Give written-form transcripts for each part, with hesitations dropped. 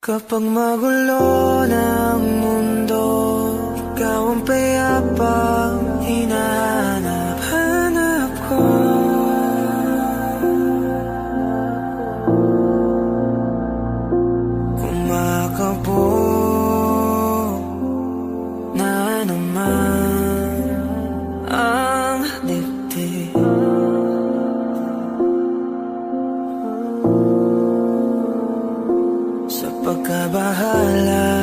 Kapag magulo ng mundo, ikaw ang payapang hinahanap-hanap ko. Kumakabog na naman ang dibdib. Sa pagkabahala,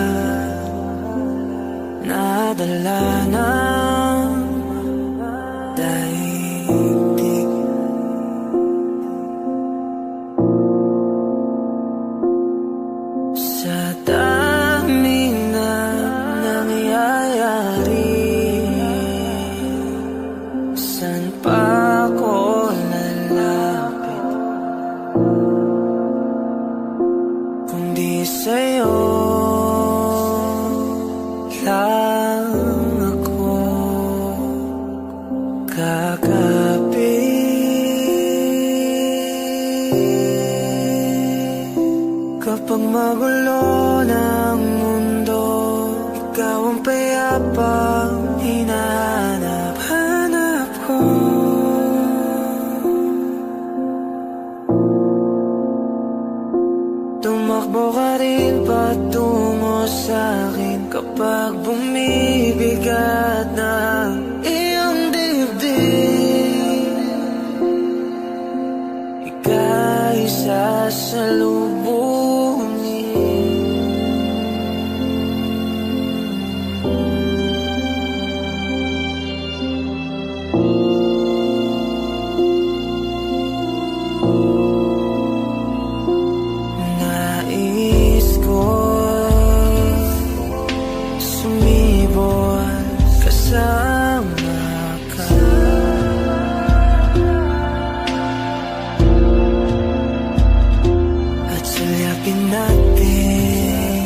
nadala ng daigdig. Sa dami na nangyayari, saan pa ako lalapit kundi sa'yo lang ako kakapit. Kapag magulo ng mundo, ikaw ang payapang hinahanap-hanap ko. Tumakbo ka rin patungo sa'kin kapag bumibigat ng iyong dibdib. Ika'y sasalubungin. Nais ko'y sumibol kasama ka. At sulyapin natin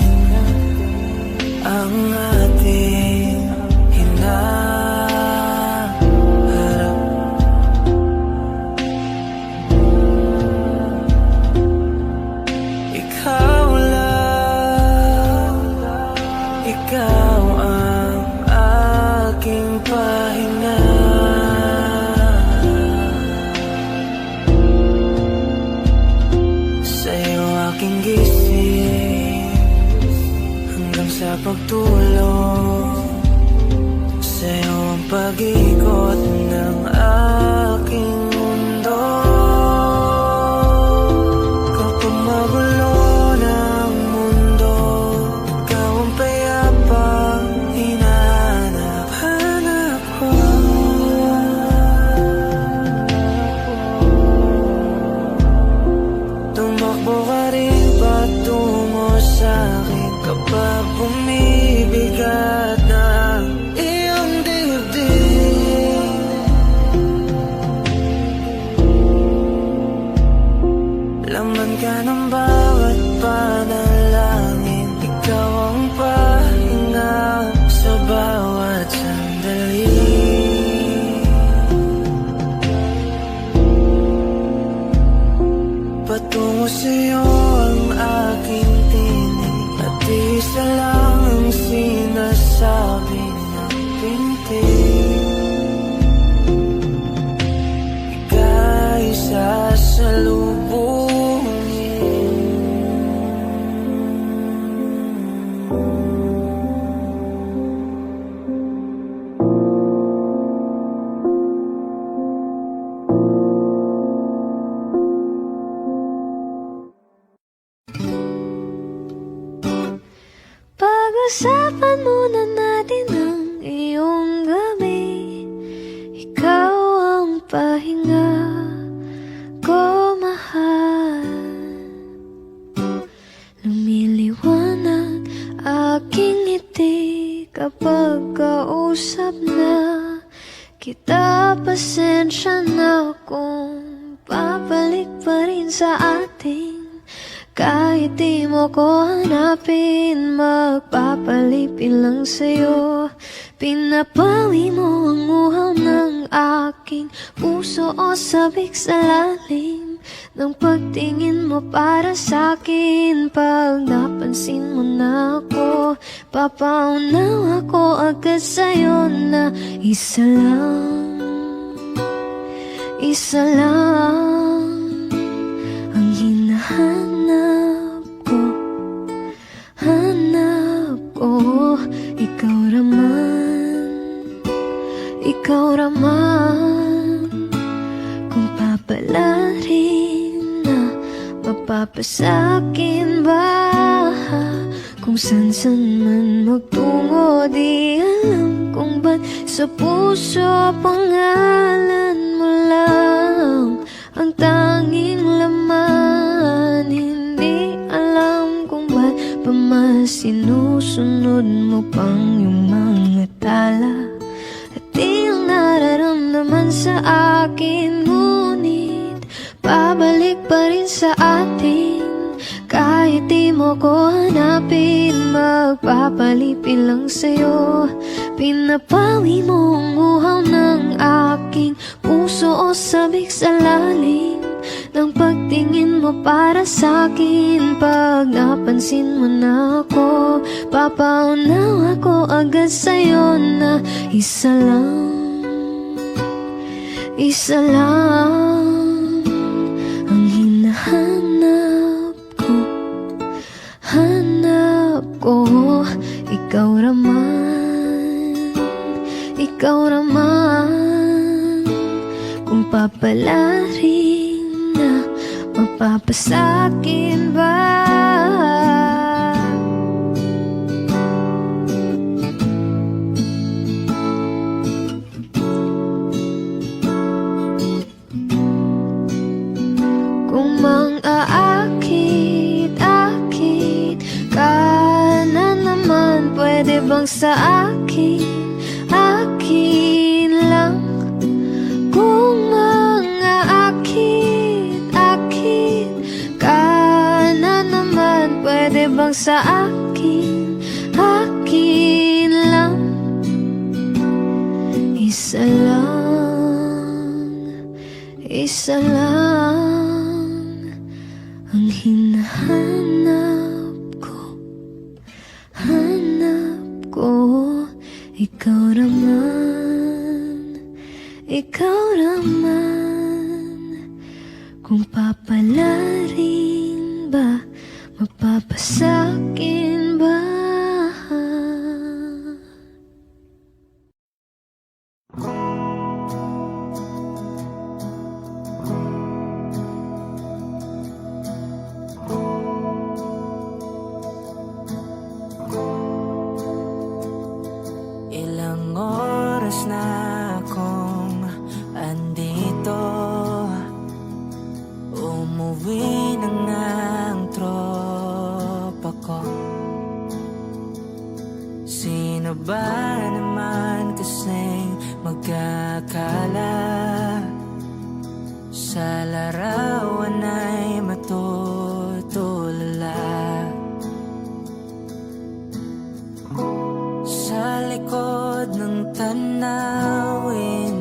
ang ating hinaharap. Ikaw lang, ikaw ang aking pahinga. Sa'yo aking gising hanggang sa pagtulog. Sa'yo ang pag-ikot ng aking mundo. Kapag magulo ng mundo, ikaw ang payapang hinahanap-hanap ko. Tumakbo ka rin patungo sa'kin kapag bumibigat ng iyong dibdib. Laman ka ng bawat panalangin, ikaw ang pahinga sa bawat sandali. Patungo sa'yo ang aking tinig, at isa lang ang sinasabi ng pintig. Ika'y Pag-usapan muna natin ang iyong gabi. Ikaw ang pahinga ko, mahal. Lumiliwanag aking ngiti kapag kausap na kita. Pasensya na kung babalik pa rin sa ating. Kahit di mo ko hanapin, magpapalipin lang sa'yo. Pinapawi mo ang uhaw ng aking puso o sabik sa lalim ng pagtingin mo para sa'kin. Pag napansin mo na ako. Papaunawa ko agad sa'yo na isa lang ang hinahanap ko. Hanap ko, ikaw raman. Kung papalarin na, mapapasakin ba? Kung san-san man magtungo, di alam kung ba't sa puso pangalan mo lang ang tanging laman. Hindi alam kung ba't pa mas sinusunod mo pang yung mga tala at iyong nararamdaman sa akin. Ngunit pabalik pa rin sa atin kahit di mo ko hanapin. Magpapalipin lang sa'yo, pinapawi mo ang uhaw ng aking puso o sabik sa lalim ng pagtingin mo para sa'kin. Pag napansin mo na ako, papaunawa ko agad sa'yo na isa lang ang hinahanap ko. Hanap ko, ikaw raman. Kung papalarin na, mapapasakin ba? Kung mang-aakit-akit ka na naman, pwede bang sa akin lang? Kung mang-aakit-akit ka na naman, pwede bang sa akin lang? Isa lang ang hinahanap ko. Hanap ko, ikaw raman. Kung papalarin ba, mapapasakin ba? Ilang oras na akong andito, umuwi na nga ang tropa ko. Sino ba naman kasing magkakala sa larawan ay matutulala? Sa likod ng tanawin,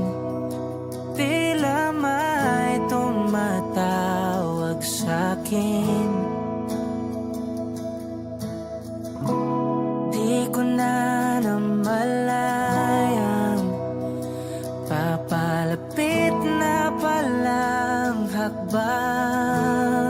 tila may tumatawag sa'kin. Di ko na namalayang papalapit na palang hakbang.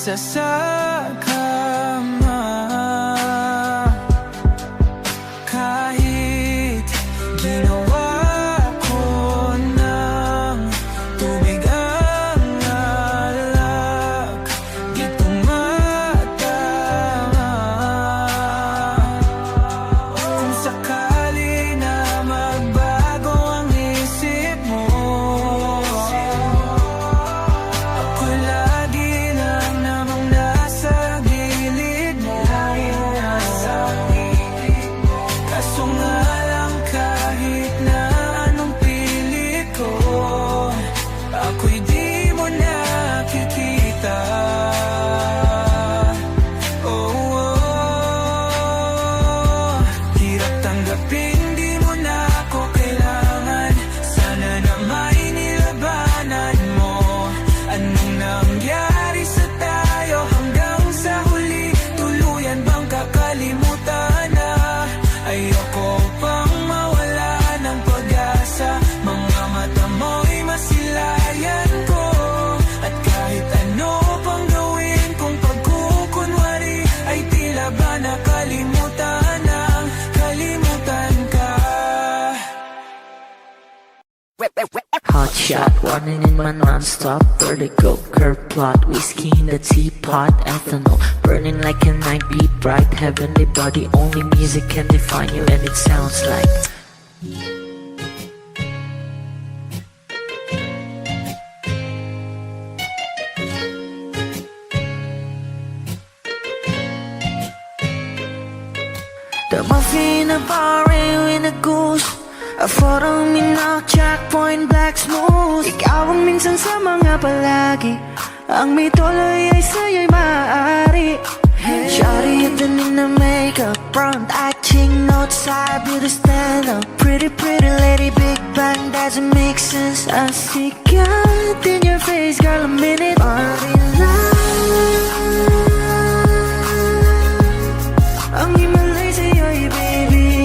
magsasakama. Kahit ginawa ko ng tubig ang alak, di tumatama. Kung sakali na magbago ang isip mo, ako lagi lang namang nasa gilid mo. Kaso nga lang kahit na anong pilit ko, ako'y di mo nakikita. Oh, hirap tanggapin, di mo na ako kailangan. Sana na may nilabanan mo. Anong nangyari sa tayo hanggang sa huli? Tuluyan bang kakalimutan na? Ayoko pang mawala ng pag-asa. Mga mata mo'y masilayan ko. At kahit ano pang gawin kong pagkukunwari, ay tila ba nakalimutan ang kalimutan ka. Hot shot, running in my non-stop vertigo. Curve plot, whiskey in the teapot, ethanol burning like a night beat, bright heavenly body. Only music can define you, and it sounds like. The muffin, a bar, in a goose. A photo, minok, checkpoint, black smooth. Ikaw ang minsan sa mga palagi. Ang may tuloy ay sa'yo'y maaari. Shawty, you've been in the makeup, front acting, notes, side, beauty stand up. Pretty, pretty lady, big bang, doesn't make sense. I see God in your face, girl, a minute. Body ang himalay sa'yo'y baby.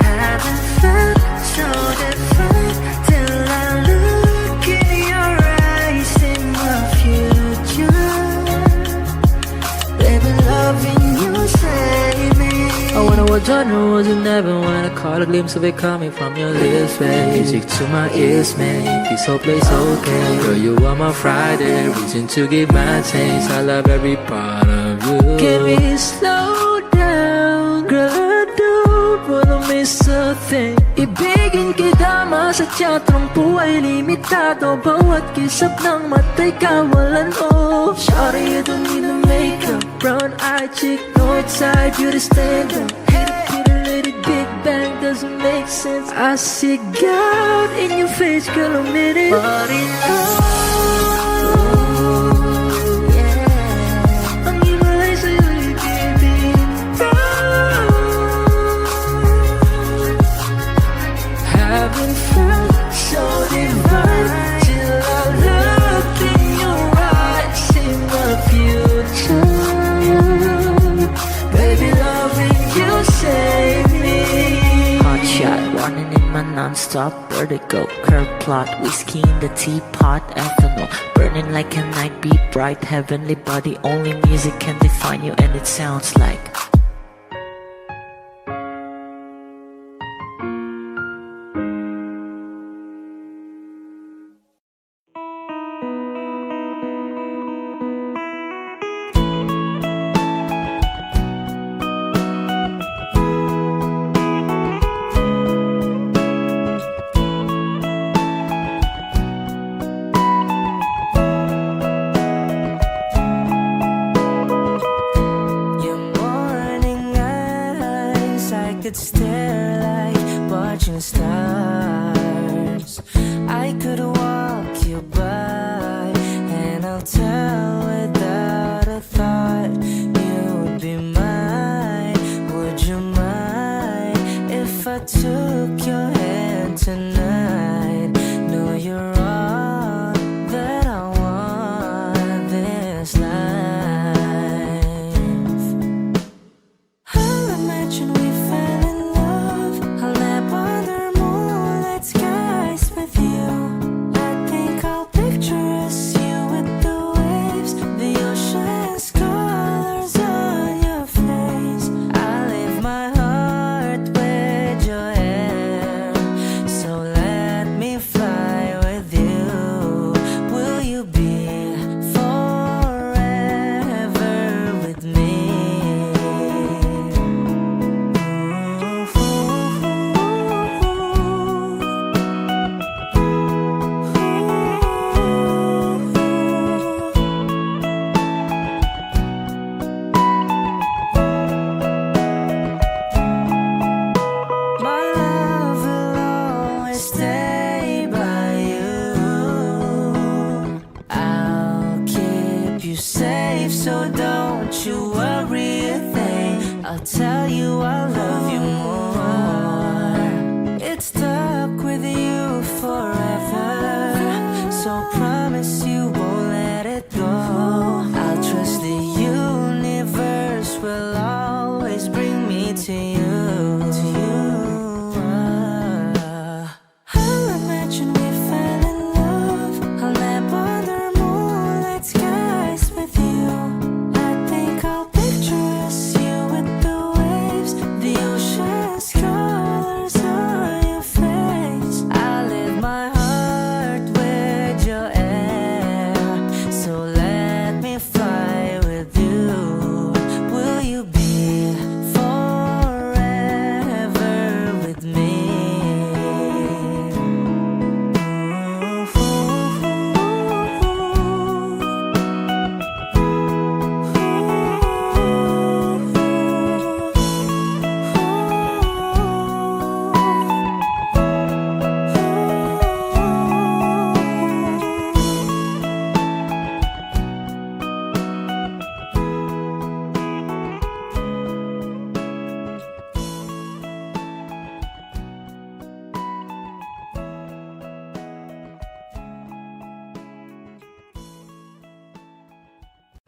Haven't felt so different till I look in your eyes in the future. Baby, loving you save me. I wonder what genre was in heaven when I caught a glimpse of it coming from your lips, babe. Music to my ears, man. This whole place okay. Girl, you are my Friday, reason to give my taste. I love every part of you. Can we slow down? Girl, I don't wanna miss a thing. Ibigin kita, sa teatrong buhay limitado. Bawat kisap ng mata'y kawalan, oh. Shawty, you don't need no makeup. Brown-eyed chick, north-side, beauty stand-up. Pretty lady, big bang, doesn't make sense. I see God in your face, girl, a minute. But in ang himalay sa'yo'y baby. Haven't felt so divine till I look in your eyes in the future. Baby, loving you save me. Hot shot, running in my non-stop vertigo. Curve plot, whiskey in the teapot, ethanol burning like a night beat, bright heavenly body. Only music can define you, and it sounds like. Could stare like watching stars. I could walk you by, and I'll tell without a thought you would be mine. Would you mind if I took your hand tonight? No, you're all that I want this life. I'll imagine we fell in love. I'll nap under moonlight skies with you. I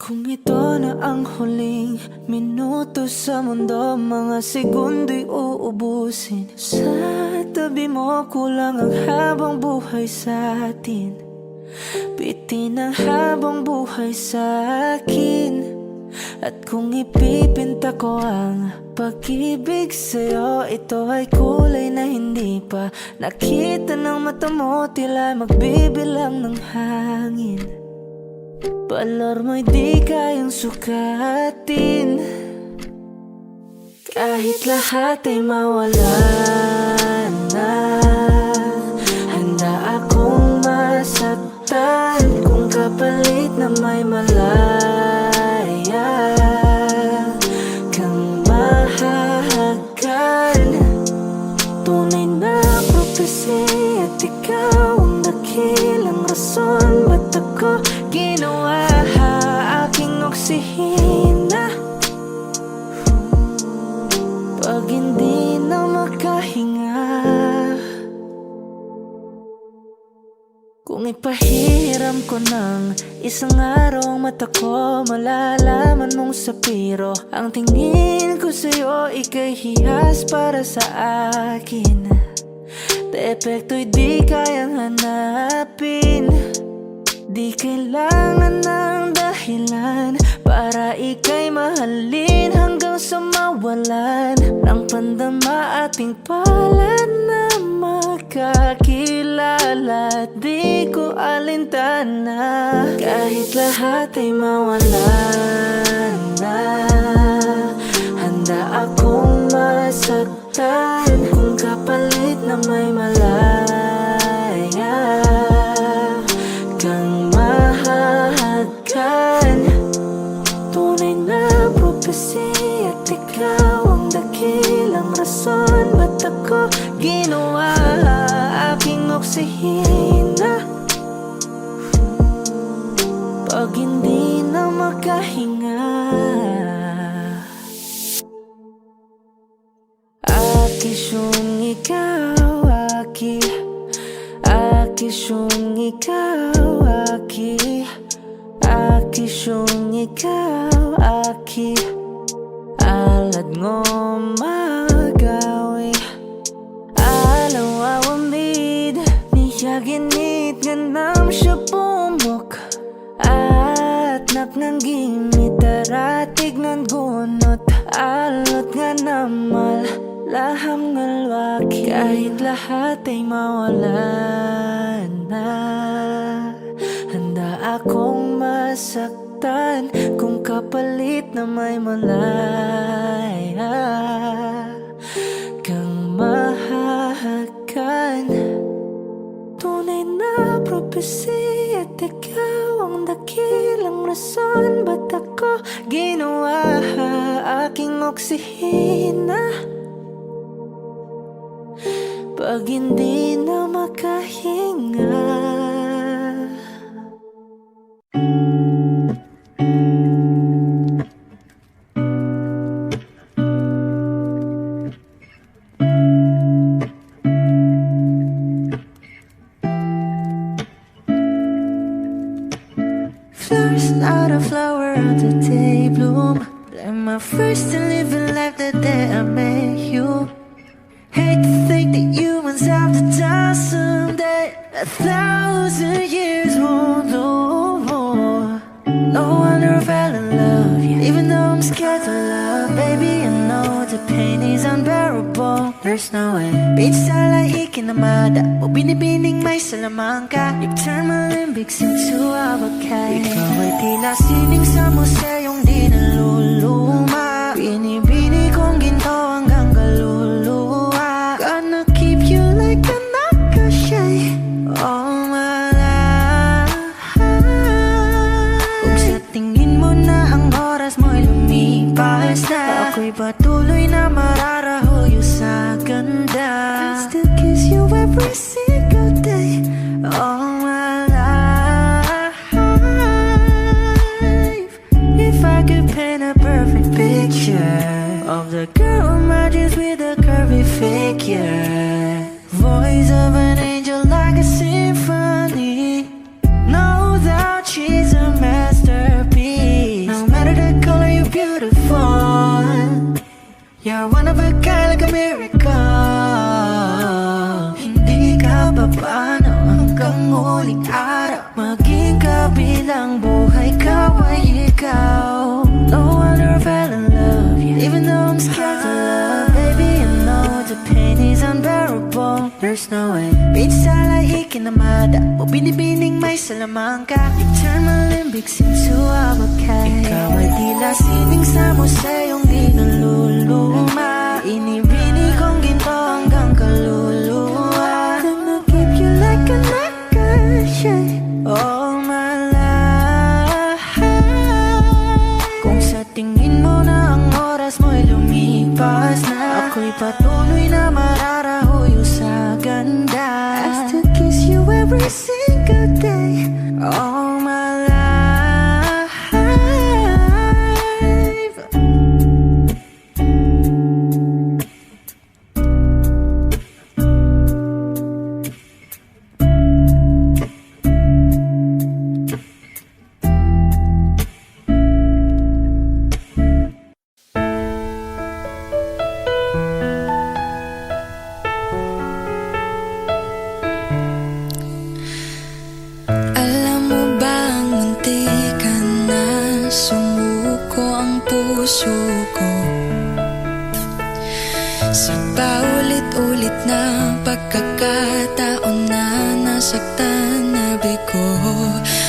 Kung ito na ang huling minuto sa mundo, mga segundo'y uubusin. Sa tabi mo kulang ang habang buhay sa atin. Bitin ang habang buhay sa akin. At kung ipipinta ko ang pag-ibig sa'yo, ito ay kulay na hindi pa nakita ng mata mo, tila magbibilang ng hangin. Balor mo'y di kayang sukatin. Kahit lahat ay mawala na, handa akong masaktan kung kapalit na may malaya kang mahahagan. Tunay na prophecy at ikaw ang dakilang rason ba't ako ginawa aking oksihina. Pag hindi na makahinga, kung ipahiram ko ng isang araw ang mata ko, malalaman mong sapiro ang tingin ko sa'yo, ika'y hiyas para sa akin. Depekto'y di kayang hanapin. Di kailangan ng dahilan para ika'y mahalin hanggang sa mawalan ng pandama ating palad na magkakilala. Di ko alintana kahit lahat ay mawalan na, handa akong masaktan kung kapalit na may malaya kang mahahagan. Tunay na prophecy at ikaw ang dakilang rason ba't ako ginawa aking oksihina. Pag hindi na makahinga, akisyong ikaw, akisyong ikaw, akisyong ikaw, alad ngo magawi alaw awamid niyaginit ganam siya pumok at naknanggimit daratig ng gunot alot nga namal laham ngalwaki. Kahit lahat ay mawalan na, handa akong masaktan kung kapalit na may malaya kang mahahagan. Tunay na prophecy at ikaw ang dakilang rason ba't ako ginawa aking oksihina. Pag hindi na makahinga, flowers not a flower of the day bloom. I'm my first to live a life that day I met you. Hate to think that humans have the time someday 1,000 years won't know. No wonder I fell in love, yeah. Even though I'm scared to love, baby, I know the pain is unbearable. There's no way. Beach sala ikinamada, o binibining may salamangka. You turn my limbics into abakay. Ikaw ay tila sining sa museyong di naluluma. Binibini kong ginto hanggang kaluluwa. Gonna keep you like a nakashay all my life. Kung sa tingin mo na ang oras mo'y lumipas na, ako'y patuloy na mararahuyo sa ganda. I'll still kiss you every single day all my life. If I could paint a perfect picture of the girl in my dreams with a curvy figure, voice of an angel like a symphony, no doubt she's a masterpiece. there's no way. Pinsalay ikinamada mo binibining may salamangka. You turn my limbics into a bouquet. Ikaw ay tila sining sa museyong di naluluma. Inibini kong ginto hanggang kaluluwa. Gonna keep you like a necklace all my life. Kung sa tingin mo na ang oras mo'y lumipas na, ako'y patuloy na mararahuyo sa ganda. I still kiss you every single day all my life. Alam mo bang muntikan na sumuko ang puso ko sa paulit-ulit na pagkakataon na nasaktan na bigo.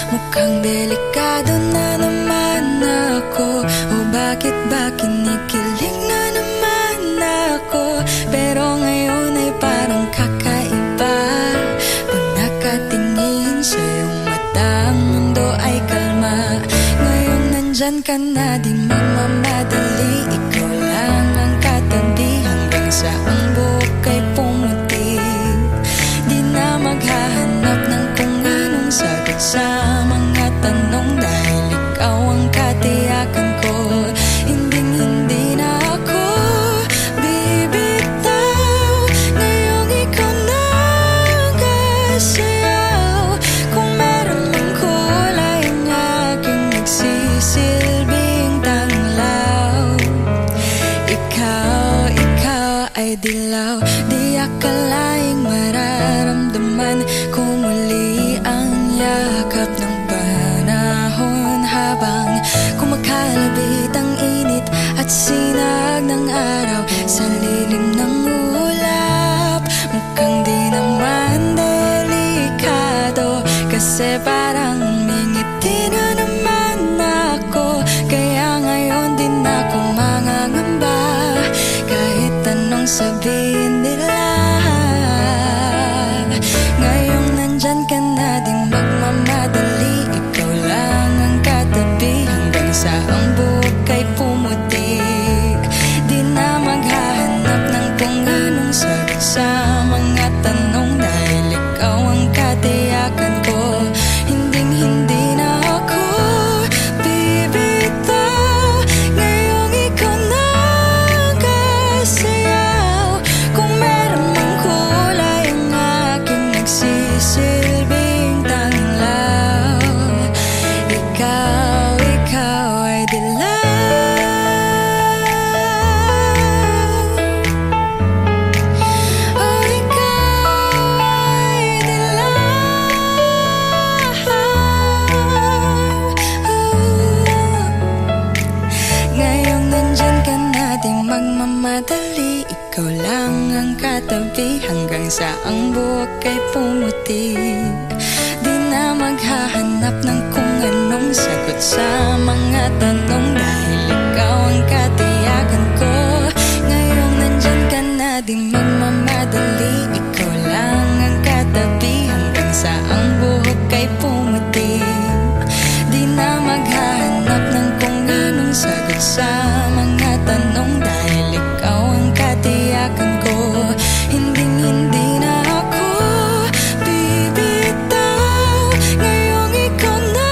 Mukhang delikado na naman ako, o bakit ba kinikilig na naman ako? Pero ngayon ay parang kakaiba pag nakatingin sa iyong mata, ang mundo ay kalma. Ngayon nandyan ka na, di magmamadali. Ikaw lang ang katabi hanggang sa ang buhok ay pumuti. Di na maghahanap ng kung anong sagot sa mga tanong, dahil ikaw ang katiyakan ko. Hinding-hindi na ako bibitaw. Ngayong ikaw na ang kasayaw. Kung meron mang kulay ang aking nagsisilbing tanglaw, ikaw ay dilaw. Di akalaing mararamdaman ko muli ang yakap ng panahon, habang kumakalabit ang init at sinag ng araw sa lilim ng ulap. Mukhang di naman delikado, kasi parang umingiti na naman ako. Kaya ngayon din ako mangangamba kahit anong sabihin nila. Ngayong nandyan ka na, di magmamadali. Ikaw lang ang katabi hanggang sa ang buhok ay pumutik. Di na maghahanap ng kung anong sagot sa mga tanong, dahil ikaw ang katiyakan ko. Hinding-hindi na ako bibitaw. Ngayong ikaw na ang kasayaw. Kung meron mang kulay ang aking nagsisilbing tanglaw, ikaw ay dilaw. Oh, ikaw ay dilaw. Ngayong nandyan ka na, di magmamadali. Ikaw lang ang katabi hanggang sa ang buhok ay pumutik. Di na maghahanap ng kung anong sagot sa mga tanong, dahil ikaw ang katiyakan ko. Ngayong nandyan ka na, di magmamadali. Ikaw lang ang katabi hanggang sa ang buhok ay pumutik. Di na maghahanap ng kung anong sagot sa mga tanong, dahil ikaw ang katiyakan ko. Hinding-hindi na ako bibitaw. Ngayong ikaw na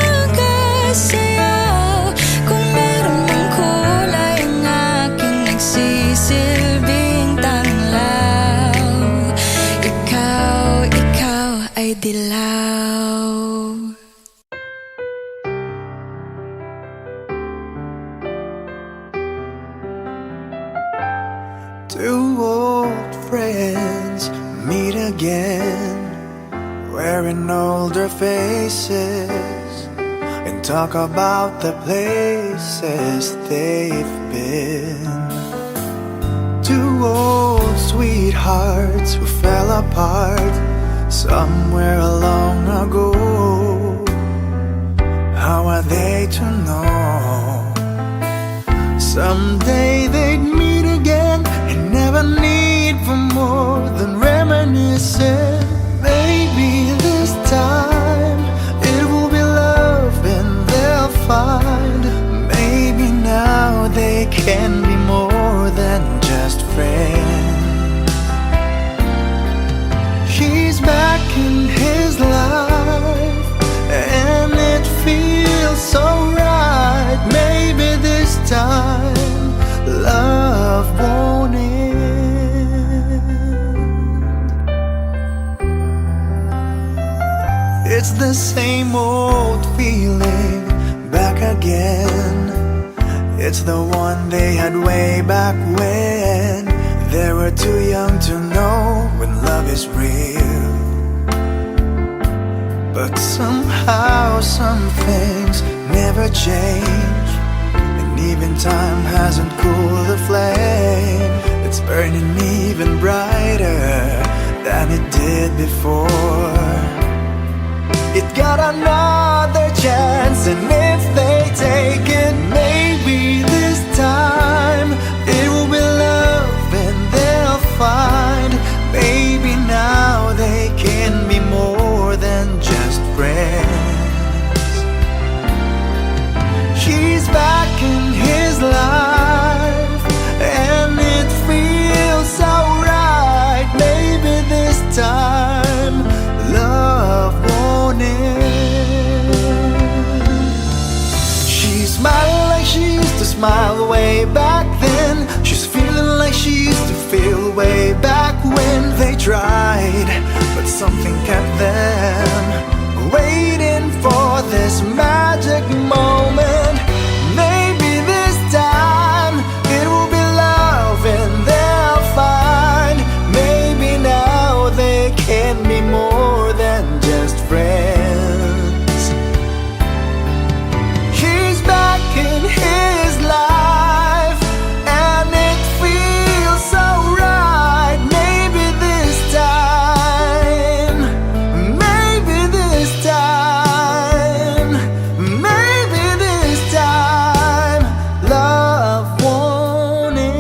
ang kasayaw. Kung meron mang kulay ang aking nagsisilbing tanglaw, ikaw ay dilaw. Two old friends meet again, wearing older faces, and talk about the places they've been. Two old sweethearts hearts who fell apart somewhere long ago. How are they to know? Someday they'd meet again and never need for more than reminiscing. Maybe this time it will be love and they'll find. Maybe now they can be more than just friends. She's back in his life and it feels so right. Maybe this time love won't end. It's the same old feeling back again. It's the one they had way back when they were too young to know when love is real. But somehow some things never change, and even time hasn't cooled the flame. It's burning even brighter than it did before. It got another chance, and if they take it, maybe this time it will be love and they'll find. Maybe now they can be more than just friends. She's back in his life and it feels so right. Maybe this time love won't end. She's smiling like she used to smile way back then. She's feeling like she used to feel way back when they tried, but something kept them waiting for this magic moment. Maybe this time it will be love and they'll find. Maybe now they can be more than just friends. She's back in his life and it feels so right. Maybe this time, maybe this time, maybe this time love won't end.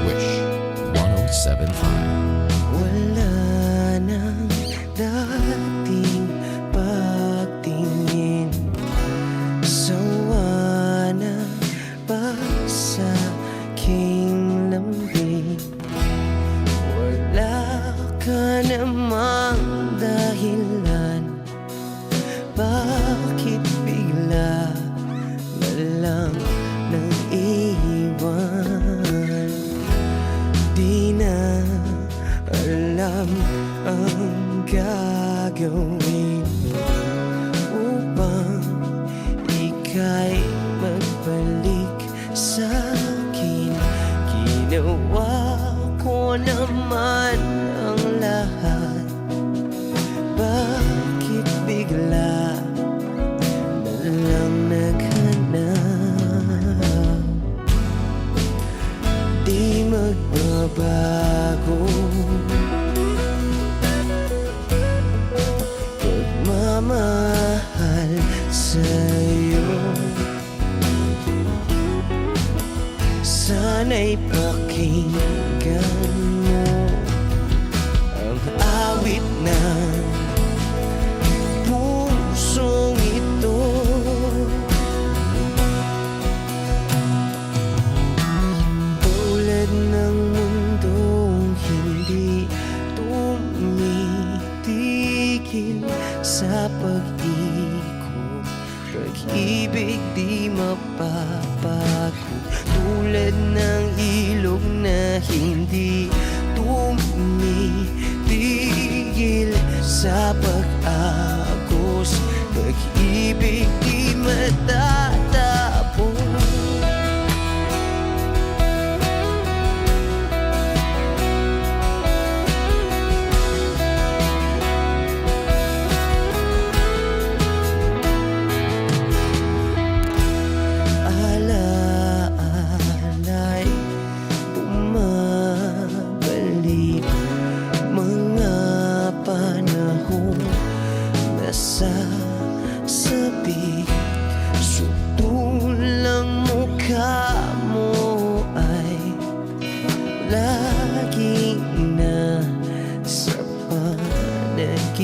Wish 1075. Wala nang dating pagtingin, sawa na ba sa aking lambing? Wala ka namang dahilan, bakit bigla na lang nang iwan? Di na alam ang gagawin upang ika'y magbalik sa akin. Ginawa ko naman ang lahat, bakit bigla na lang naghanap? Di magbabago pagmamahal sa'yo. Sana'y pakinggan mo ang awit na sa pag-ikot. Pag-ibig di mapapago, tulad ng ilog na hindi tumitigil sa pag-agos. Pag-ibig di matatapos. Alaala'y bumabalik, mga panahong nasasabi. Sutulang mukha mo ay laging nasa panaginip.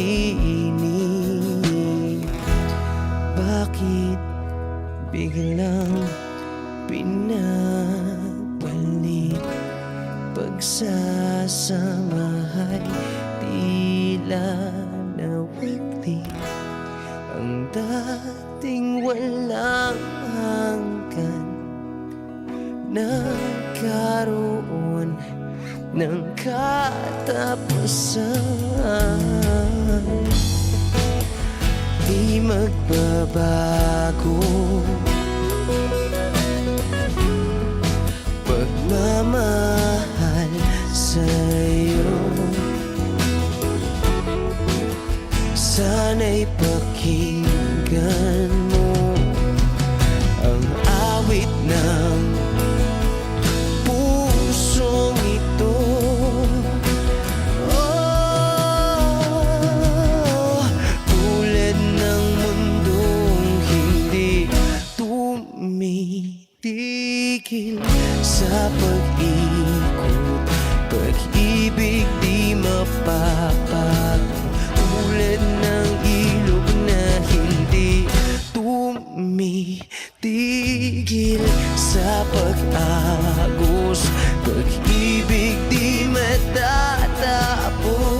Bakit biglang pinabalik? Pagsasamahay tila nawagli, ang dating walang hanggan nagkaroon ng katapusan. Di magbabago pagmamahal sa'yo. Sana'y pakinggan mo ang awit ng pusong ito. Oh, tulad ng mundong hindi tumitigil sa pag-ikot. Pag-ibig di mapapago, tulad ng ilog na hindi tumitigil sa pag-agos. Pag-ibig di matatapos.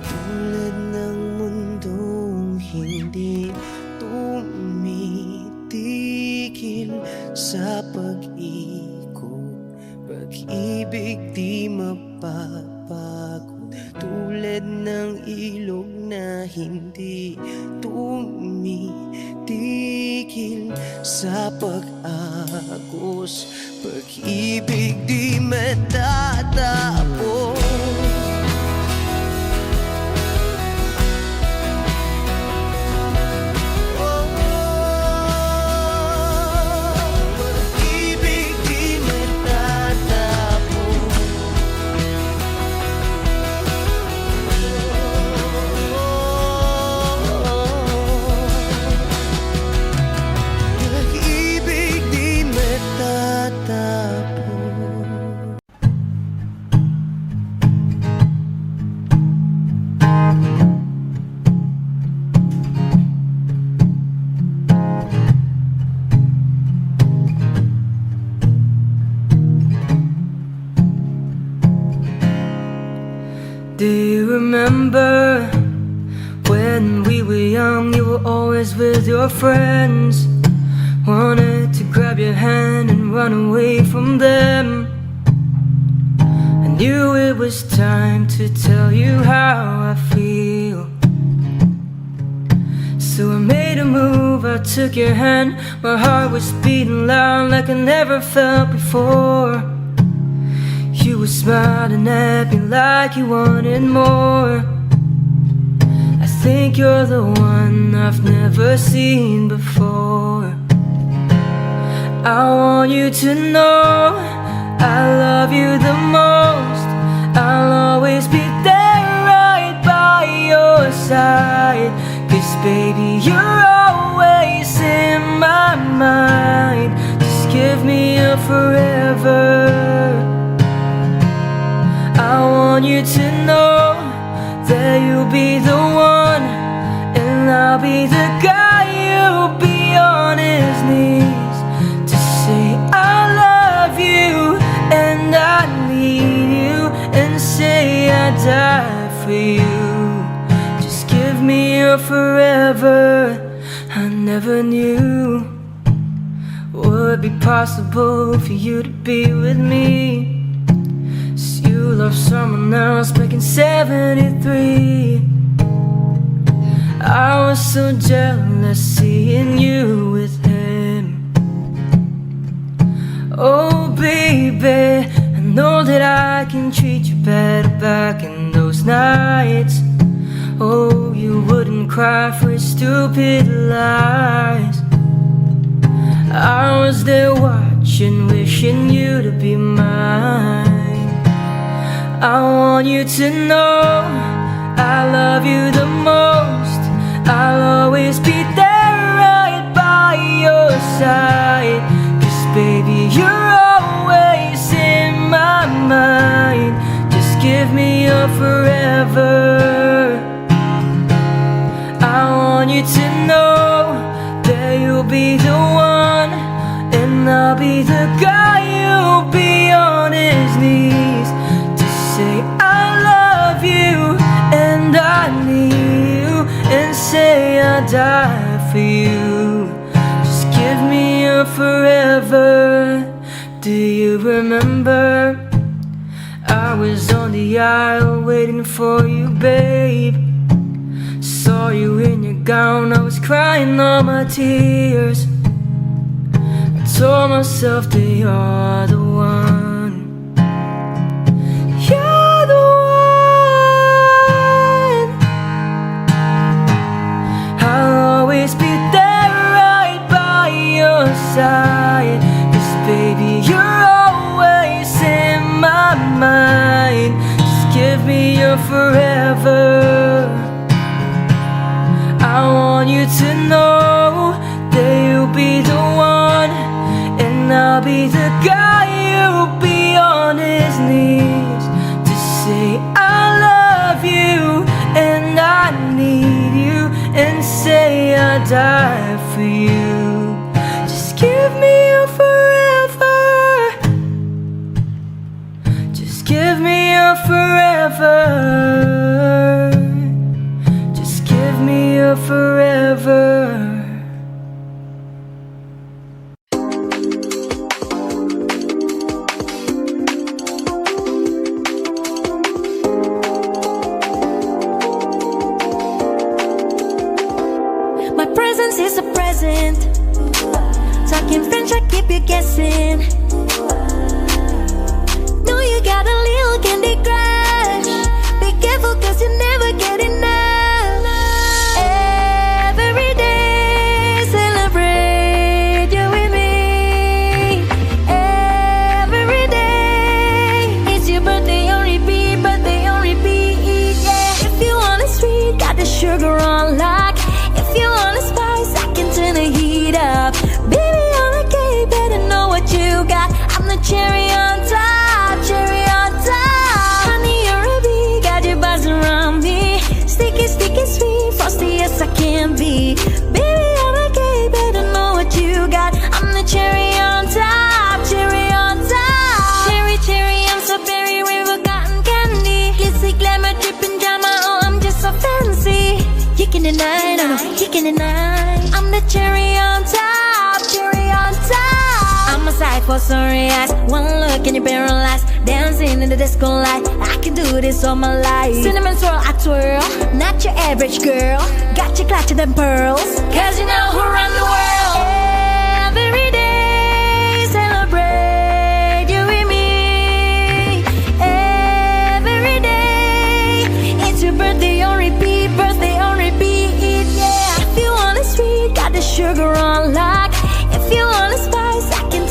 Tulad ng mundong hindi tumitigil sa pag-ikot. Pag-ibig di mapapago, tulad ng ilog na hindi tumitigil sa pag-agos. Pag-ibig di matatapos. Do you remember when we were young, you were always with your friends? Wanted to grab your hand and run away from them. I knew it was time to tell you how I feel. So I made a move, I took your hand. My heart was beating loud like I never felt before. You were smiling at me like you wanted more. I think you're the one I've never seen before. I want you to know I love you the most. I'll always be there right by your side. 'Cause baby, you're always in my mind. Just give me a forever. I want you to know that you'll be the one, and I'll be the guy who'll be on his knees to say I love you and I need you, and say I die for you. Just give me your forever. I never knew would be possible for you to be with me. You love someone else back in '73. I was so jealous seeing you with him. Oh baby, I know that I can treat you better back in those nights. Oh, you wouldn't cry for his stupid lies. I was there watching, wishing you to be mine. I want you to know I love you the most. I'll always be there right by your side. 'Cause baby, you're always in my mind. Just give me your forever. I want you to know that you'll be the one, and I'll be the guy who'll be on his knees to say I love you and I need you, and say I'll die for you. Just give me your forever. Do you remember? I was on the aisle waiting for you, babe. Saw you in your gown, I was crying all my tears. I told myself that you're the one. You're the one. I'll always be there right by your side. 'Cause baby, you're always in my mind. Just give me your forever. I want you to know that you'll be the one, and I'll be the guy who'll be on his knees to say I love you and I need you, and say I die for you. Just give me your forever. Just give me your forever. Give me your forever. My presence is a present. Talking French, I keep you guessing. Know you got a little candy crush. Be careful 'cause you never get enough. Sugar on lock. If you want a spice, I can turn the heat up. Baby, on the cake, better know what you got. I'm the cherry on top, cherry on top. Honey, you're a bee, got your buzz around me. Sticky, sticky, sweet, frosty, yes I can be. Baby, on the cake, better know what you got. I'm the cherry on top, cherry on top. Cherry, cherry, I'm so berry, river cotton candy. Glitzy, glamour, dripping drama, oh I'm just so fancy. You can deny, no, no, you can deny. I'm the cherry on top, cherry on top. I'm a sight for sorry eyes. One look and you're paralyzed. Dancing in the disco light. I can do this all my life. Cinnamon swirl, I twirl. Not your average girl. Got you clutching them pearls. 'Cause you know who run the world. Every day, celebrate you with me. Every day, it's your birthday on repeat, birthday on repeat, yeah. If you want a sweet, got the sugar on lock. If you want a spice, I can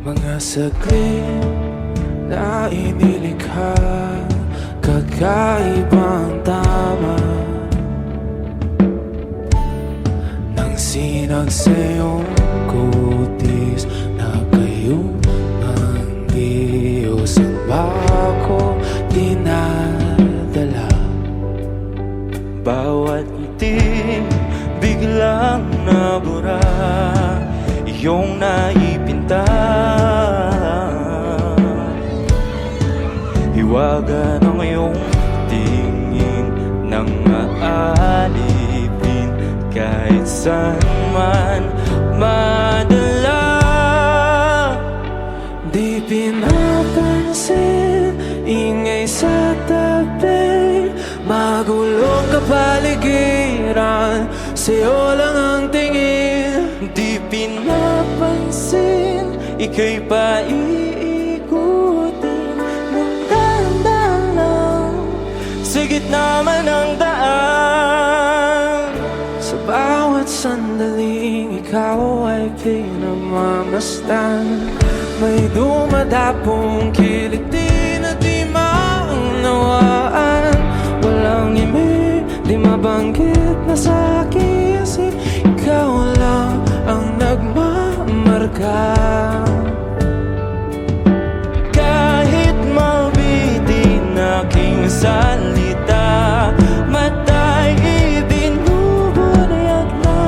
Mga saglit na inilikha, kakaibang tama nang sinag sa iyong kutis na kayong ang Diyos ang bako dinadala. Bawat itim biglang nabura, iyong naipinta. Hiwaga ng iyong tingin nang maalipin, kahit saan man madala. Di pinapansin, ingay sa tabi, magulong kapaligiran, sa'yo lang ang tingin. Di pinapansin, ika'y paiikutin ng dahan-dahan lang, sa gitna man ng daan. Sa bawat sandaling ikaw ay pinagmamasdan, may dumadapong kiliti na di maunawaan. Walang imi, di mabanggit na sa aking isip, ikaw lang ang nagmamarka. Kahit mabitin aking salita, matay ibinubunayag na,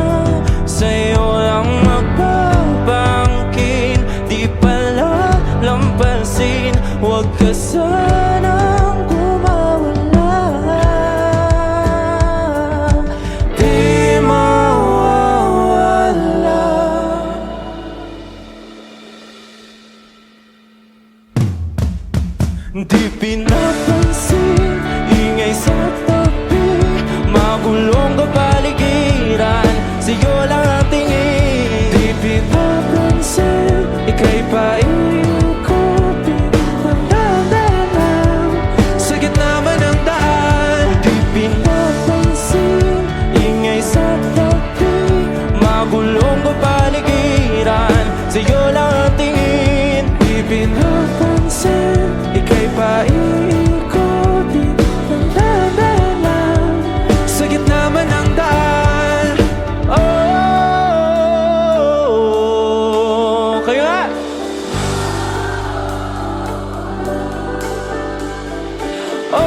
sa'yo lang magbabangkin. Di pala lampasin, huwag ka sanang kumawala. Di mawawala. Di pinapansin, ingay sa tabi, magulong kapaligiran, sa'yo lang ang tingin. Di pinapansin, ika'y paiikutin ng dahan-dahan, sa gitna man ng daan. Di pinapansin, ingay sa tabi, magulong kapaligiran, sa'yo lang ang tingin. Di pinapansin, ika'y paiikutin ng dahan-dahan, sa gitna man ng daan. Oh, kayo nga! Oh,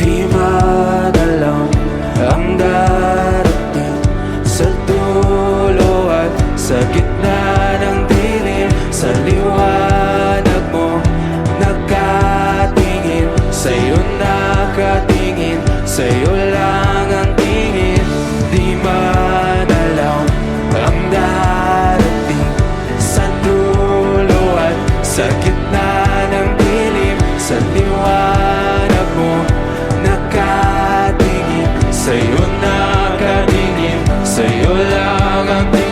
di madalang ang darating sa dulo at sa gitna ng dilim, sa liwanag mo nakatingin, sa'yo nakatingin, sa'yo lang ang tingin. Di madalang ang darating sa dulo at sa gitna ng dilim, sa liwanag mo nakatingin, sa'yo nakatingin, sa'yo lang ang tingin.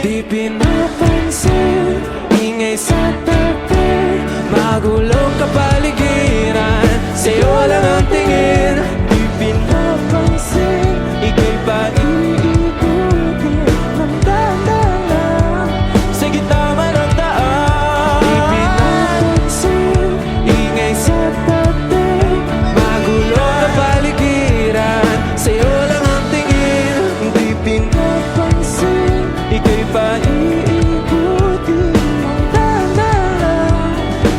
Di pinapansin, ingay sa tabi, magulong kapaligiran, sa'yo lang ang tingin. Di pinapansin, ika'y paiikutin ng dahan-dahan, sa gitna man ng daan. Di pinapansin, ingay sa tabi, magulong kapaligiran, sa'yo lang ang tingin. Di pinapansin, ika'y paiikutin ng dahan-dahan,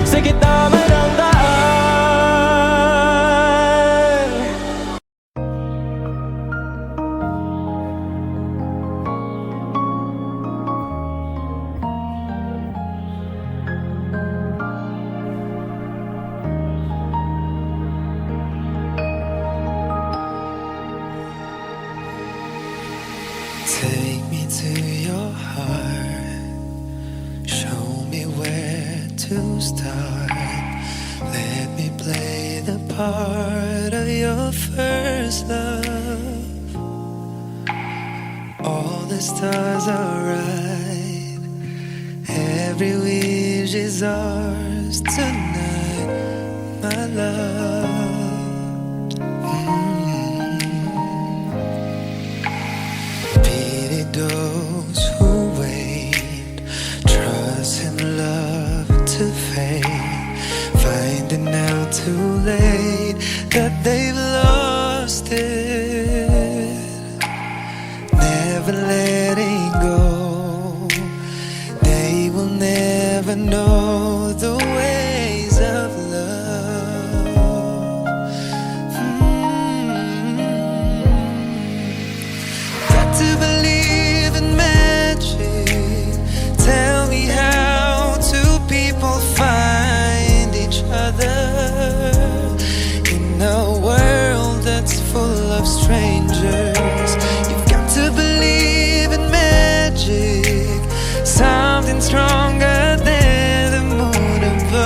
sa gitna man ng daan. Take me to your heart, show me where to start. Let me play the part of your first love. All the stars are right, every wish is ours tonight. my love. Pity those who wait, trust in love to fade, finding out too late that they've lost it, never letting go. They will never know the ways of love. Got to believe in magic. Tell me how two people find each other in a world that's full of strangers. You've got to believe in magic, something stronger than the moon above.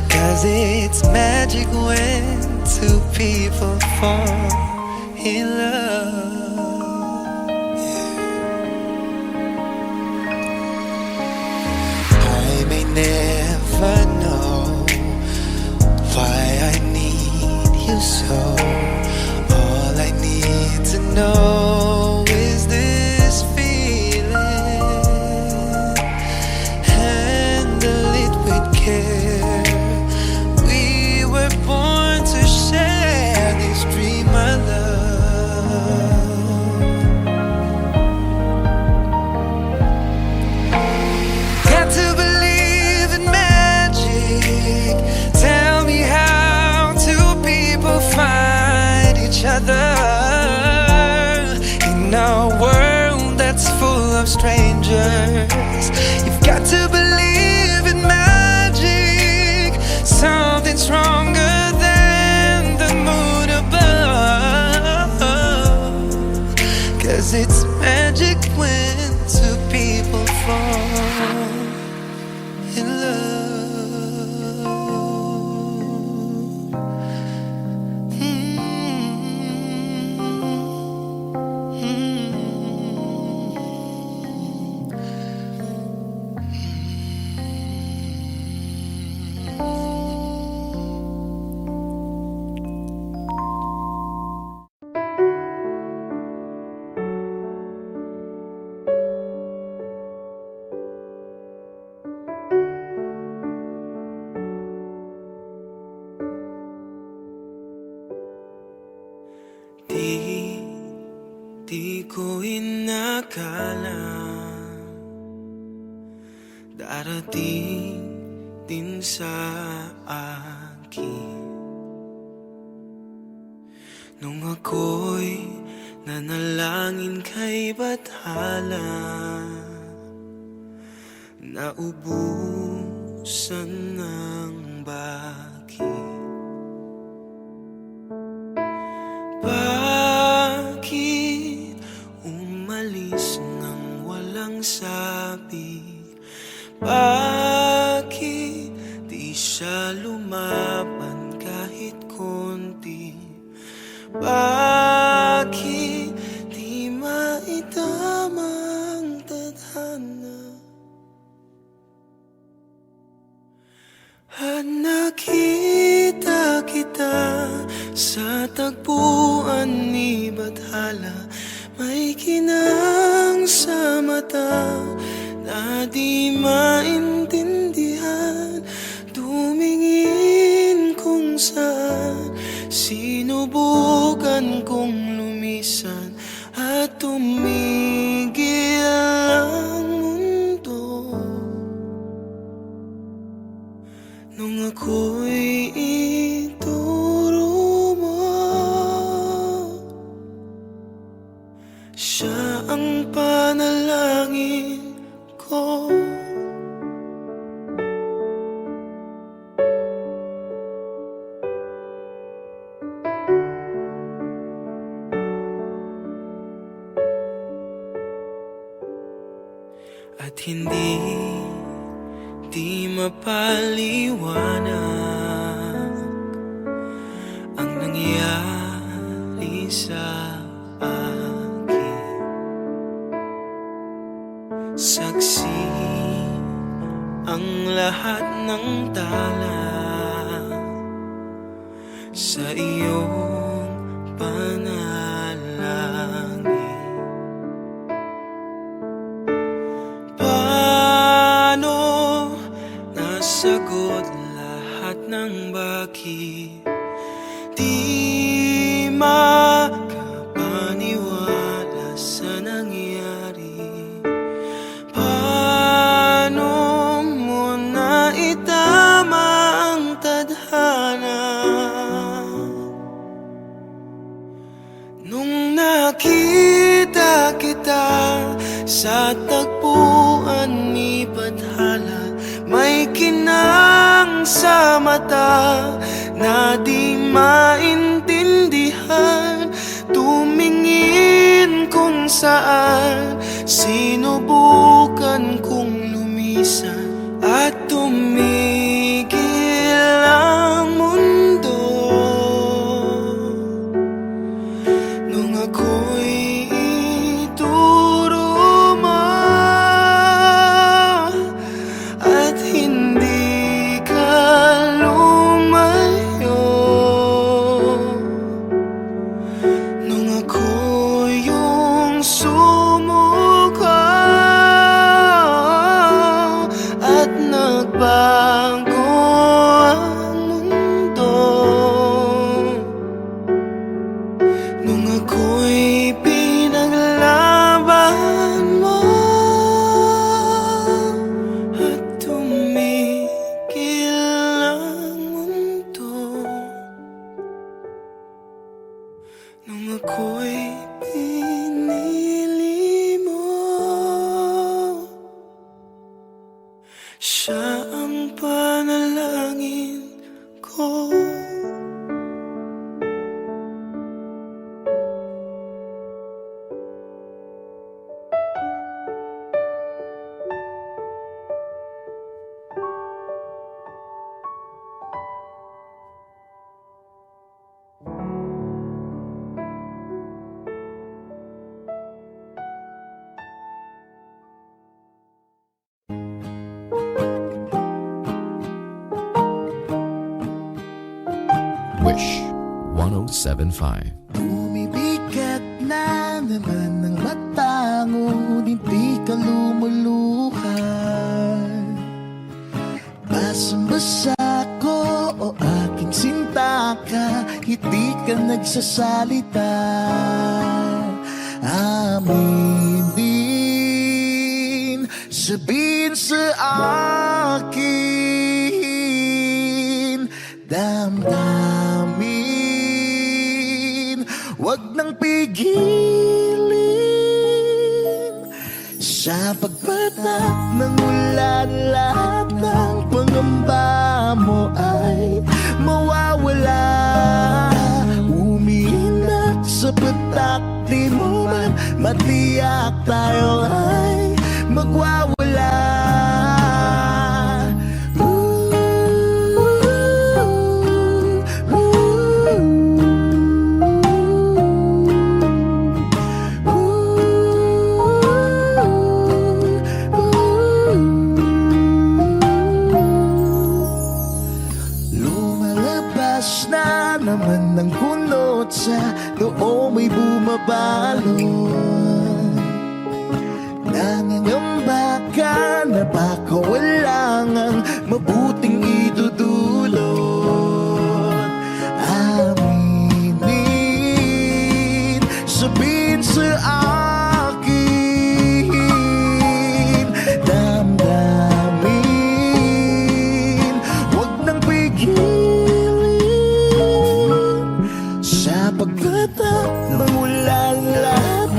'Cause it's magic when two people fall in love. I may never know why I need you so. All I need to know is this feeling. Handle it with care. We were born to share this dream of love. Got to believe in magic. Tell me how two people find each other in a world that's full of strangers. You've got to believe in magic, something stronger than the moon above. 'Cause it's magic when two people fall in love. Di ko inakala darating din sa akin nung ako'y nanalangin kay Bathala, naubusan ng bakit. Bakit umalis nang walang sabi? Bakit di siya lumaban kahit konti? Bakit di maitamang tadhana? At nakita kita sa tagpuan ni Bathala, may kinang sa mata na di maintindihan. Tumingin kung saan, sinubukan kong lumisan at tumigil ang mundo. Nung ako'y ituro mo, siya ang panalangin ko. At hindi mapaliwanag ang nangyari sa akin. Saksi ang lahat ng tala sa iyong panalangin. Paano nasagot lahat ng bakit di makapaniwala sa nangyari? Paano mo na itama ang tadhana nung nakita kita sa tagpuan ni Bathala? May kinang sa mata na di maintindihan, tumingin kung saan sinubukan kong lumisan at tumigil ang mundo nung ako'y ituro mo at hindi ka lumayo. Nung ako yung sumuko at nagbago ang mundo, nung ako'y pinaglaban mo at tumigil ang mundo, nung ako'y pinili mo, siya ang panalangin ko. Wish 1075. Bumibigat na naman ang mata mo, hindi ka lumuluhan. Basang-basa ko o aking sinta ka, hindi ka nagsasalita. Aminin, sabihin sa akin, damdamin, wag nang pigilin. Sa pagpatak ng ulan, lahat ng pangamba mo ay mawawala. Umiinak sa patak, di mo man matiyak, tayo ay magwawala. Lumalabas na naman ng kunot sa noo may bumabalon. Nangangamba ka na baka wala ngang mabuting idudulot. Aminin, sabihin sa akin, damdamin, wag nang pigilin. Sa pagpatak ng ulan, lahat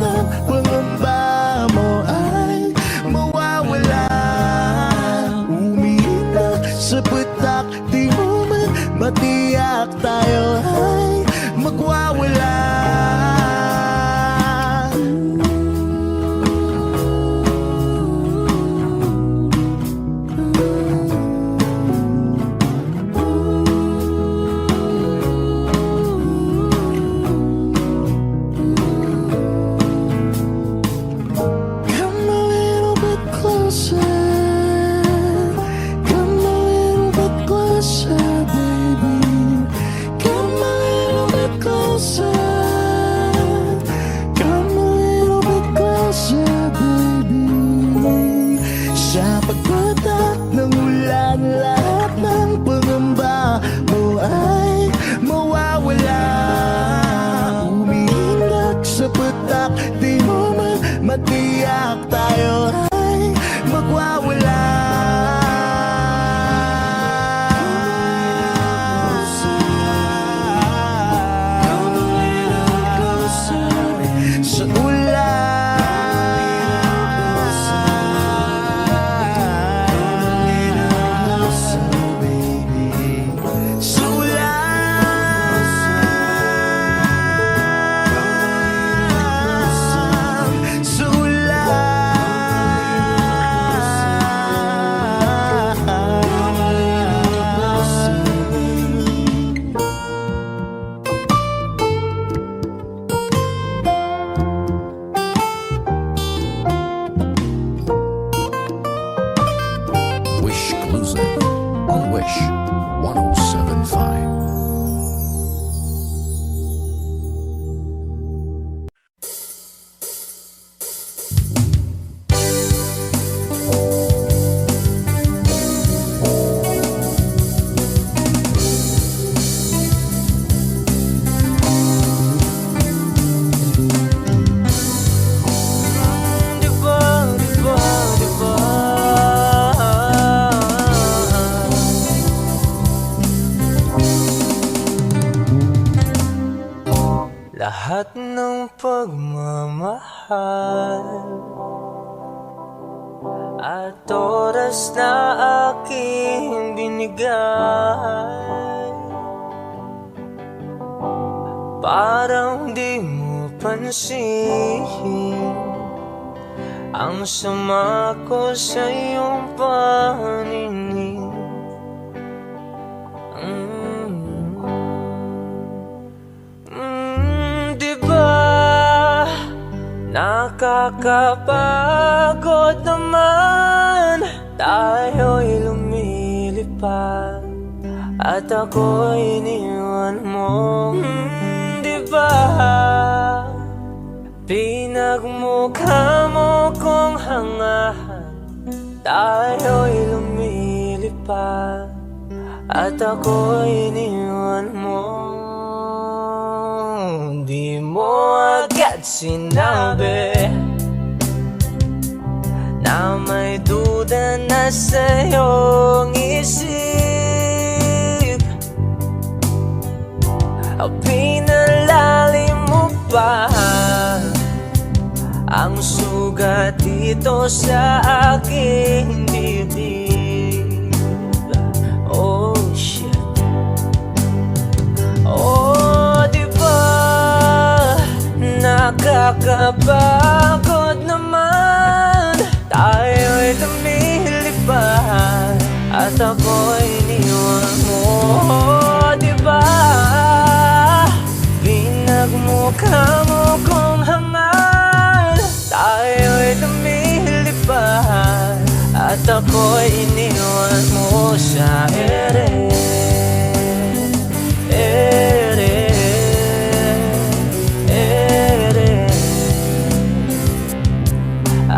exclusive on Wish 1075. Lahat ng pagmamahal at oras na aking binigay, parang di mo pansin ang sama ko sa iyong paninig. Nakakapagod naman, tayo'y lumilipad at ako'y iniwan mo. Diba pinagmukha mo kong hangahan, tayo'y lumilipad at ako'y iniwan mo. Di mo agad sinabi na may duda na sa iyong isip. Pinalalim mo pa ang sugat dito sa aking dibdib. Oh shit. Oh, di ba nakakapagod naman, tayo'y lumilipad at ako'y iniwan mo. Di ba pinagmukha mo kong hangal, tayo'y lumilipad at ako'y iniwan mo sa ere.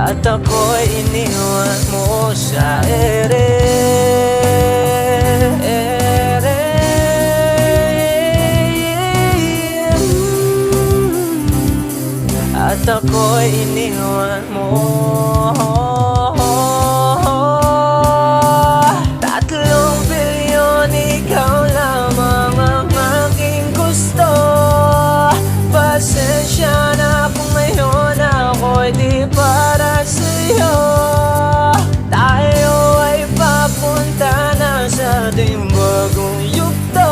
At ako'y iniwan mo sa ere. At ako'y iniwan mo. 3 bilyon, ikaw lamang ang aking gusto. Pasensya na kung ngayon ako'y di para sa'yo. Tayo ay papunta na sa ating bagong yugto.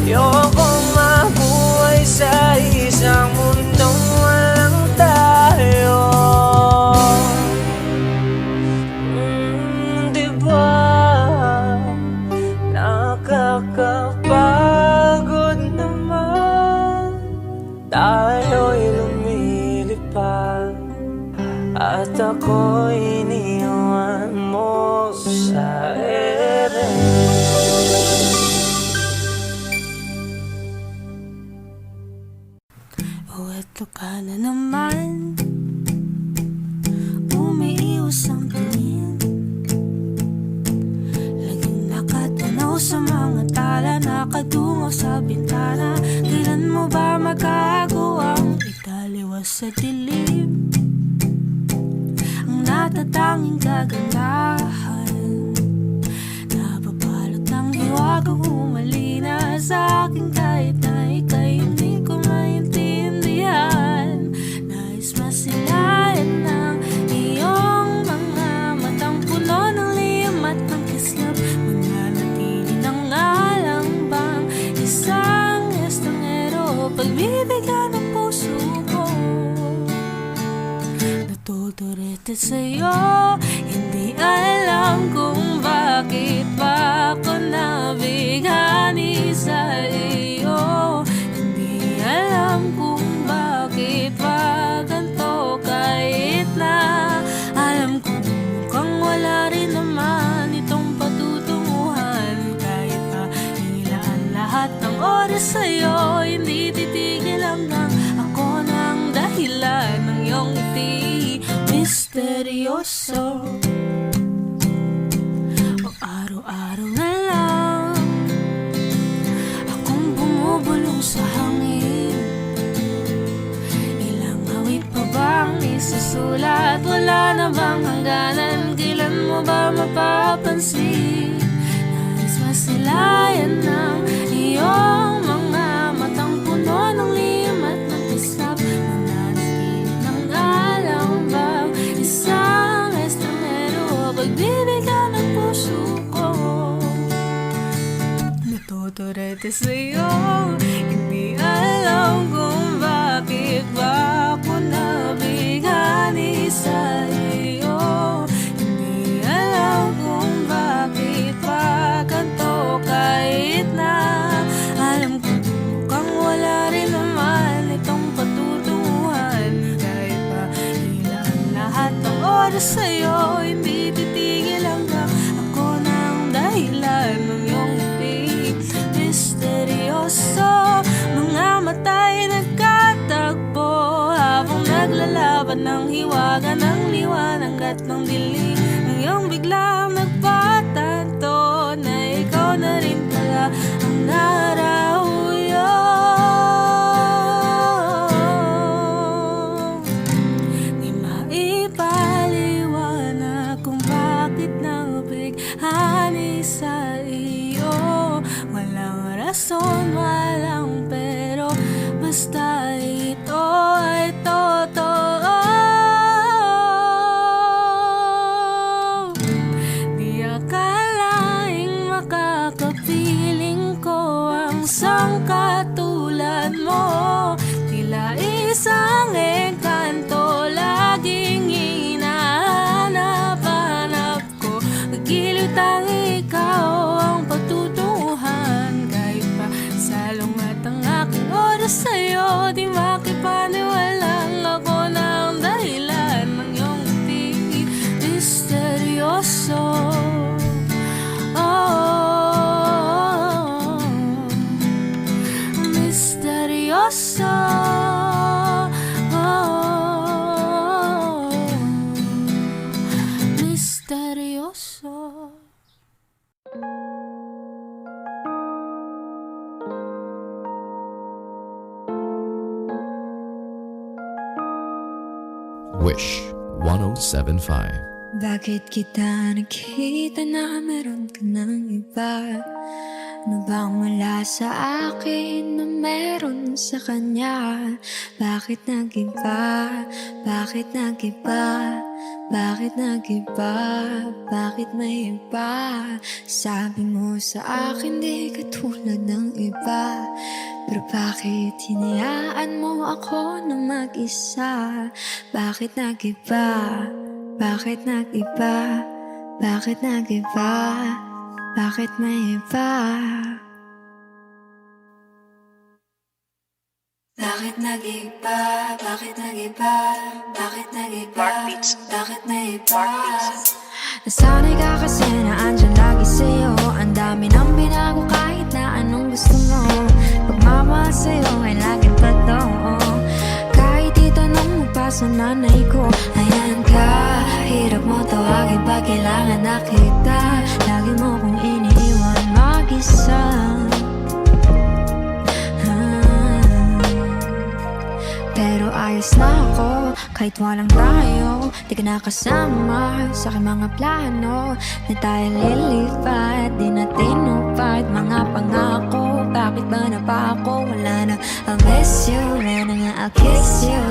Ayokong mabuhay sa isang mundong walang tayo. Diba nakakapagod naman, tayo'y lumilipad at ako'y iniwan mo sa ere. Oh, eto ka na naman, umiiwas ang tingin, laging nakatanaw sa mga tala, nakatungo sa bintana. Kailan mo ba magagawang italiwas sa dilim ang natatanging kagandahan, nababalot ng hiwagang humalina sa akin kahit na ika'y hindi ko maintindihan. Nais masilayan ng iyong mga matang puno ng liyam at ng kislap, mananatili ng alang bang isang estranghero, pagbibigyan ng puso ko. Natuturetet sa'yo, hindi alam kung bakit pa ako nabighani sa iyo. Hindi alam kung bakit pa ganito, kahit na alam ko mukhang wala rin naman itong seryoso. O araw-araw na lang akong bumubulong sa hangin. Ilang awit pa bang isusulat? Wala na bang hangganan? Kailan mo ba mapapansin? Nais masilayan ng iyong mga matang puno ng lihim at mag-isap. Nananakit ng alam bang isang estranghero? Pagbibigyan ng puso ko, natuturete sa'yo. Hindi alam kung bakit ba ako nabighani sa iyo. Hindi alam kung bakit ba ganito, kahit na alam ko mukhang wala rin naman itong patutunguhan. Kahit pa ilan lahat ng oras sa'yo, hindi titigil hanggang ako na ang dahilan ng iyong ngiti. Misteryoso, mga mata'y nagkatagpo habang naglalaban ng hiwaga ng liwanag at ng dilim. Ngayong biglang nagpatanto na ikaw na rin pala ang narauyo. Di maipaliwanag kung bakit nabighani sa iyo. Walang rason, walang pero, basta ito ay totoo. Di akalaing makakapiling ko ang sangkatulad mo. Tila isang engkanto, laging hinahanap-hanap ko. Giliw tang ikaw ang patutunguhan. Kahit pa salong at ang aking oras sa'yo, di makipaniwalang ako na ang dahilan ng iyong ngiti. Misteryoso, oh, misteryoso, oh, misteryoso. Wish 1075. Bakit kita nakita na meron ka ng iba? Ano bang wala sa akin na meron sa kanya? Bakit nag-iba? Bakit nag-iba? Bakit nag-iba? Bakit may iba? Sabi mo sa akin di ka tulad ng iba. Pero bakit hinayaan mo ako na mag-isa? Bakit nag-iba? Bakit nag-iba? Bakit nag-iba? Bakit may iba? Bakit nag-iba? Bakit nag-iba? Bakit nag-iba? Bakit may iba? Nasanay ka kasi na andyan lagi sa'yo. Ang dami nang binago kahit na anong gusto mo. Pagmamahal sa'yo ay laging totoo. Kahit itanong mo pa sa nanay ko, ayan ka, hirap mo tawagin pag kailangan na kita. Lagi mo kong iniiwan mag-isa. Pero ayos na ako, kahit walang tayo. Di ka nakasama sa aking mga plano. Na tayo lilipat, di natin upad mga pangako. Bakit ba na pa ako? Wala na, I'll miss you. Wala na nga, I'll kiss you.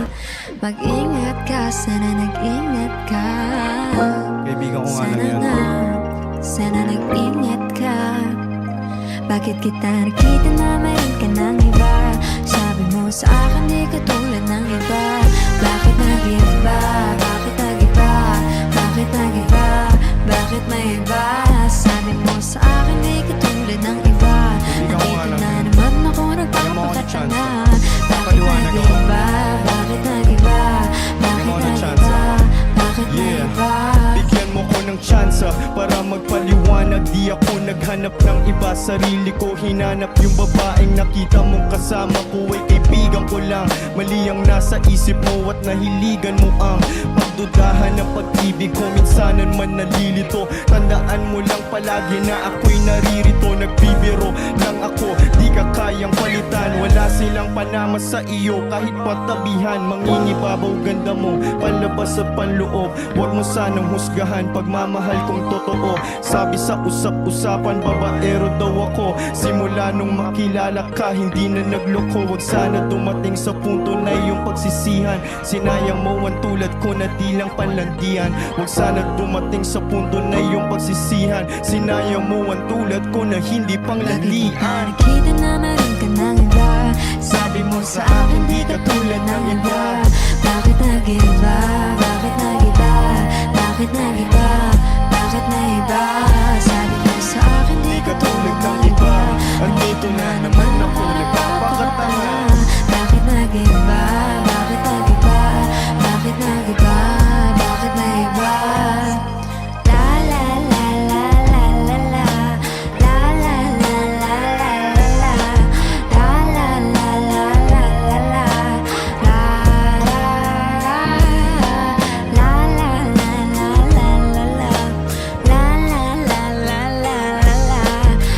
Mag-ingat ka, sana nag-ingat ka. Kaibigan ko nga lang yan. Sana nag-ingat ka. Bakit kita nakita na mayroon ka ng iba? Sabi mo sa akin di ka tulad ng iba. Bakit nag-iba? Bakit nag-iba? Bakit nag-iba? Bakit may iba? Sabi mo sa akin di ka tulad ng iba. Nakita na naman ako nagpapakatanga. Bakit nag-iba? Bakit nag-iba? Bakit nag-iba? Bakit may iba? Bigyan mo ko ng tsansa para magpaliwanag. Di ako naghahanap naghanap ng iba. Sarili ko hinanap, yung babaeng nakita mong kasama ko ay kaibigan ko lang. Mali ang nasa isip mo at nahiligan mo ang pagdudahan ng pag-ibig ko. Minsanan man nalilito, tandaan mo lang palagi na ako'y naririto. Nagbibiro lang ako, di ka kayang palitan. Wala silang panama sa iyo kahit patabihan. Mangingibabaw ganda mo, palabas at panloob. Huwag mo sanang husgahan pagmamahal kong totoo. Sabi sa usap-usapan, babaero daw ako. Simula nung makilala ka, hindi na nagloko. Huwag sana dumating sa punto na iyong pagsisihan. Sinayang mo ang tulad ko na di lang panlandian. Huwag sana dumating sa punto na iyong pagsisihan. Sinayang mo ang tulad ko na hindi panglandian. Nakita na meron ka ng iba. Sabi mo sa akin di ka tulad ng iba. Bakit nag-iba? Bakit nag-iba? Bakit nag-iba? Bakit nag-iba? Sabi mo sa akin di ka tulad ng iba. Andito na naman ako, nagpapakatanga. Bakit nag-iba? Bakit nag-iba? Bakit nag-iba? Bakit nag-iba? La la la la la la la. La la la la la la la. La la la la la la la. La la la la la la la la la. La la la la la la la.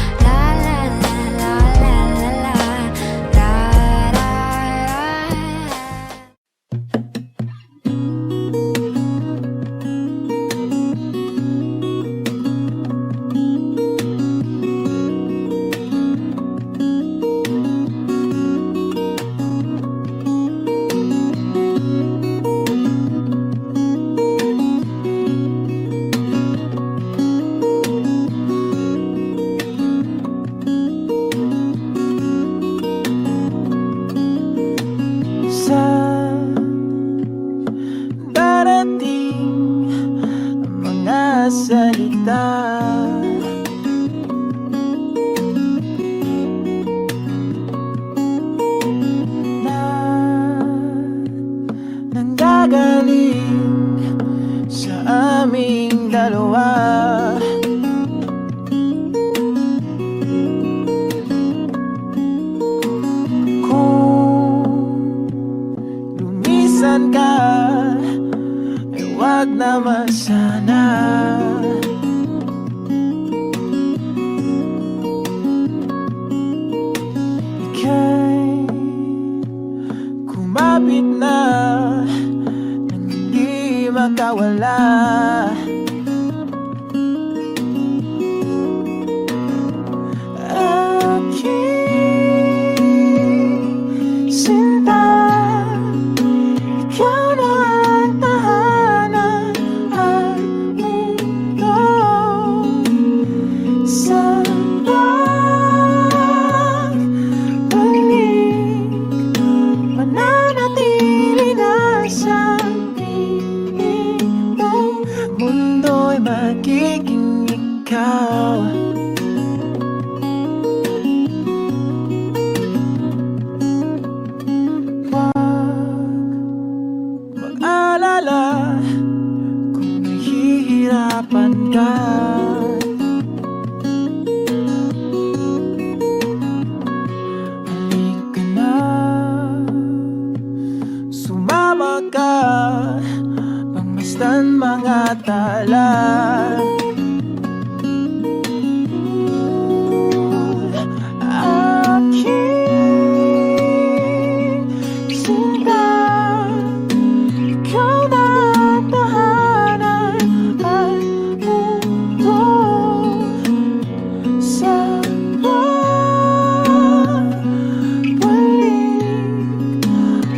La la la la la la la. Sa darating mga salita, na nanggagaling sa aming dalawa. Lumisan ka, ay wag naman sana. Ika'y kumapit na nang hindi makawala. Aking sinta, ikaw na ang tahanan at mundo. Sa pagbalik, mananatili na sa piling mo. Mundo'y magiging ikaw. Mag-alala kung nahihirapan ka. Halika na, sumama ka, pangmasdan mga tala. Aking sinta, ikaw na ang tahanan at mundo. Sa pagbalik,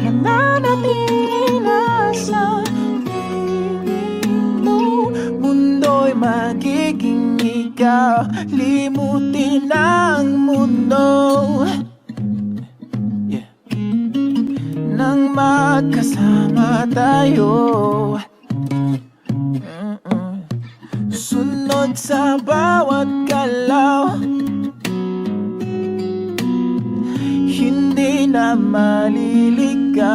mananatili na sa piling mo. Mundo'y magiging ikaw, limutin ang mundo. Nang magkasama tayo, sunod sa bawat galaw, hindi na maliligaw.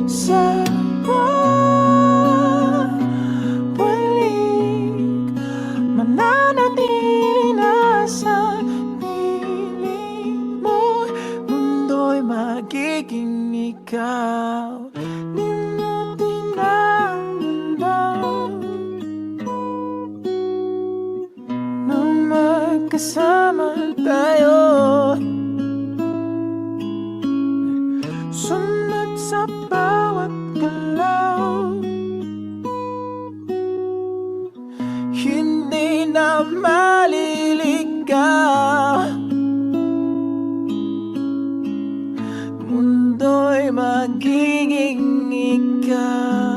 sa pagbalik, mananatili na sa piling mo. Mundo'y magiging ikaw, di mo tinamdaman nung magkasama tayo. Sunod sa bawat galaw, hindi na maliligaw. Mundo'y magiging ikaw.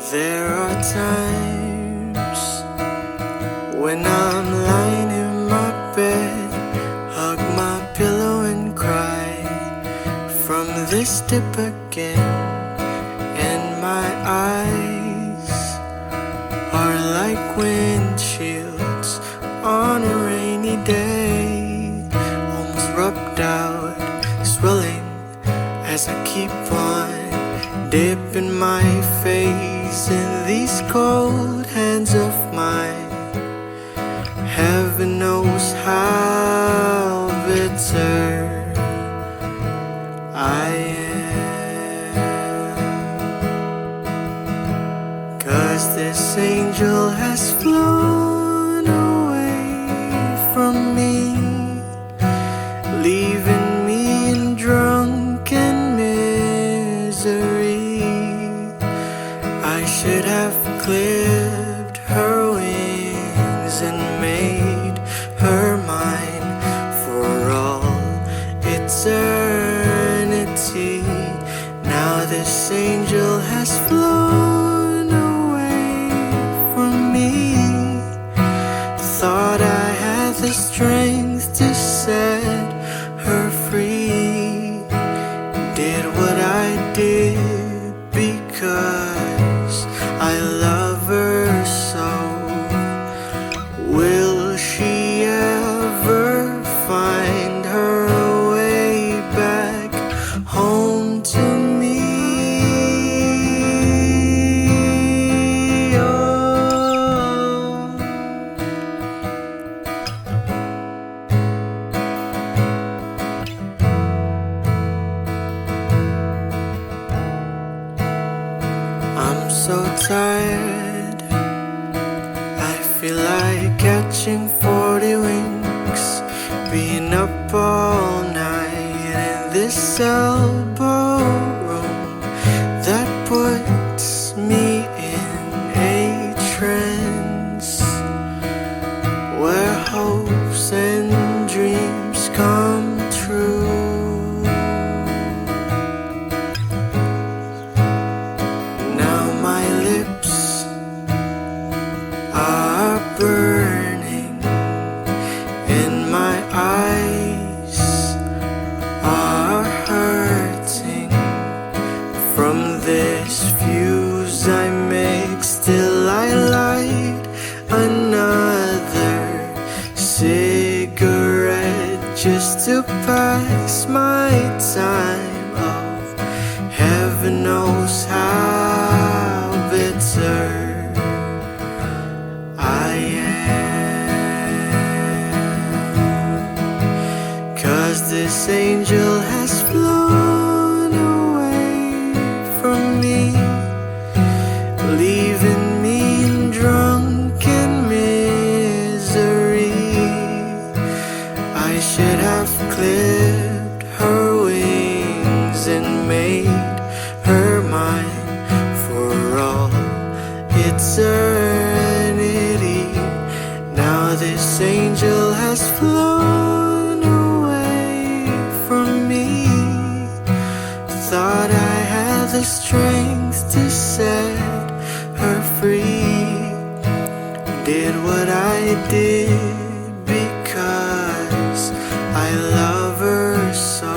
There are times when I'm lying in my bed, hug my pillow and cry from this dip again. And my eyes are like windshields on a rainy day, almost rubbed out, swelling as I keep on dipping my face in these cold hands of mine. Heaven knows how bitter I am, 'cause this angel has flown away from me, leaving me in drunken misery. I should have clipped her wings and made her mine for all eternity. Now this angel has flown away from me. Thought I had the strength to set her free. Did what I did because I love her so. Will she ever find her way back home to me? Oh. I'm so tired, I feel like catching 40 winks, being up all night in this elbow room that puts me in a trance, where hopes and dreams come true. Now my lips are burning and my eyes are hurting from this fuse I make. Still I light another cigarette just to pass my time. Oh, heaven knows how bitter I am, 'cause this angel has flown away from me, leaving me in drunken misery. I should have clipped her wings and made her mine for all eternity. Now this angel has flown away from me. Thought I had the strength to set her free. Did what I did because I love her so.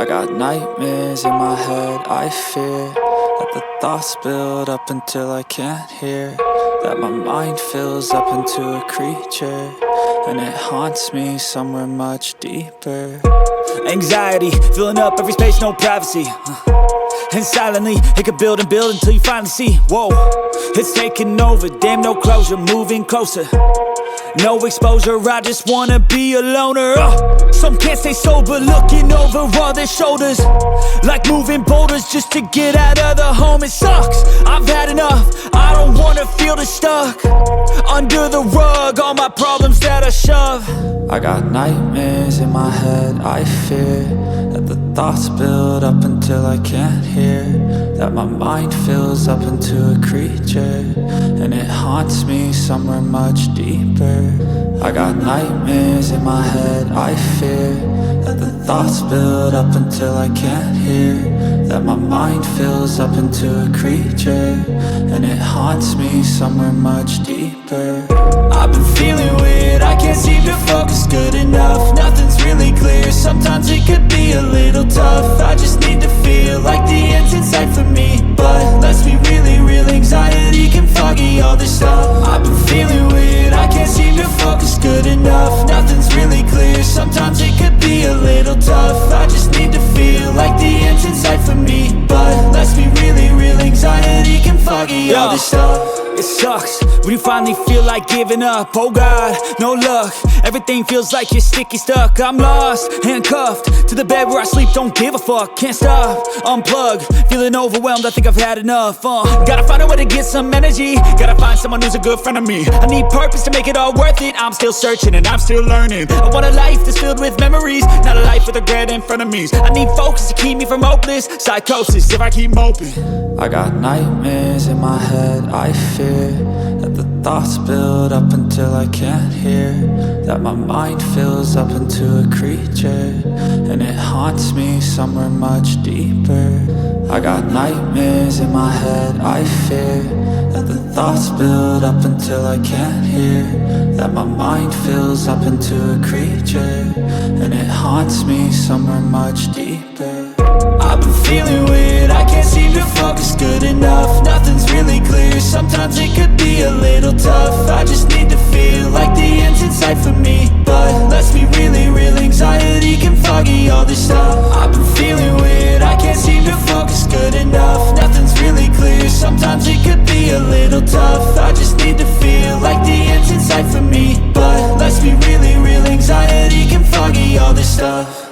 I got nightmares in my head, I fear that the thoughts build up until I can't hear, that my mind fills up into a creature, and it haunts me somewhere much deeper. Anxiety, filling up every space, no privacy. And silently, it could build and build until you finally see, whoa, it's taking over, damn no closure, moving closer. No exposure, I just wanna be a loner. Some can't stay sober, looking over all their shoulders, like moving boulders just to get out of the home. It sucks, I've had enough, I don't wanna feel the stuck under the rug, all my problems that I shove. I got nightmares in my head, I fear that the thoughts build up until I can't hear, that my mind fills up into a creature, and it haunts me somewhere much deeper. I got nightmares in my head, I fear that the thoughts build up until I can't hear, that my mind fills up into a creature, and it haunts me somewhere much deeper. I've been feeling weird, I can't seem to focus good enough. Nothing's really clear, sometimes it could be a little tough. I just need to feel like the end's in sight for me, but let's be really real, anxiety can foggy all this stuff. I've been feeling weird, I can't seem to focus good enough. Nothing's really clear, sometimes it could be a little tough. I just need to feel like the end's in sight for me, but let's be really real, anxiety can foggy all this stuff. It sucks when you finally feel like giving up. Oh God, no luck, everything feels like you're sticky stuck. I'm lost, handcuffed to the bed where I sleep, don't give a fuck. Can't stop, unplug, feeling overwhelmed, I think I've had enough. Gotta find a way to get some energy, gotta find someone who's a good friend of me. I need purpose to make it all worth it, I'm still searching and I'm still learning. I want a life that's filled with memories, not a life with regret and frenemies. I need focus to keep me from hopeless psychosis if I keep moping. I got nightmares in my head, I fear that the thoughts build up until I can't hear, that my mind fills up into a creature, and it haunts me somewhere much deeper. I got nightmares in my head, I fear that the thoughts build up until I can't hear, that my mind fills up into a creature, and it haunts me somewhere much deeper. I've been feeling weird, I can't seem to focus good enough. Nothing's really clear, sometimes it could be a little tough. I just need to feel like the end's in sight for me, but let's be really real, anxiety can foggy all this stuff. I've been feeling weird, I can't seem to focus good enough. Nothing's really clear, sometimes it could be a little tough. I just need to feel like the end's in sight for me, but let's be really real, anxiety can foggy all this stuff.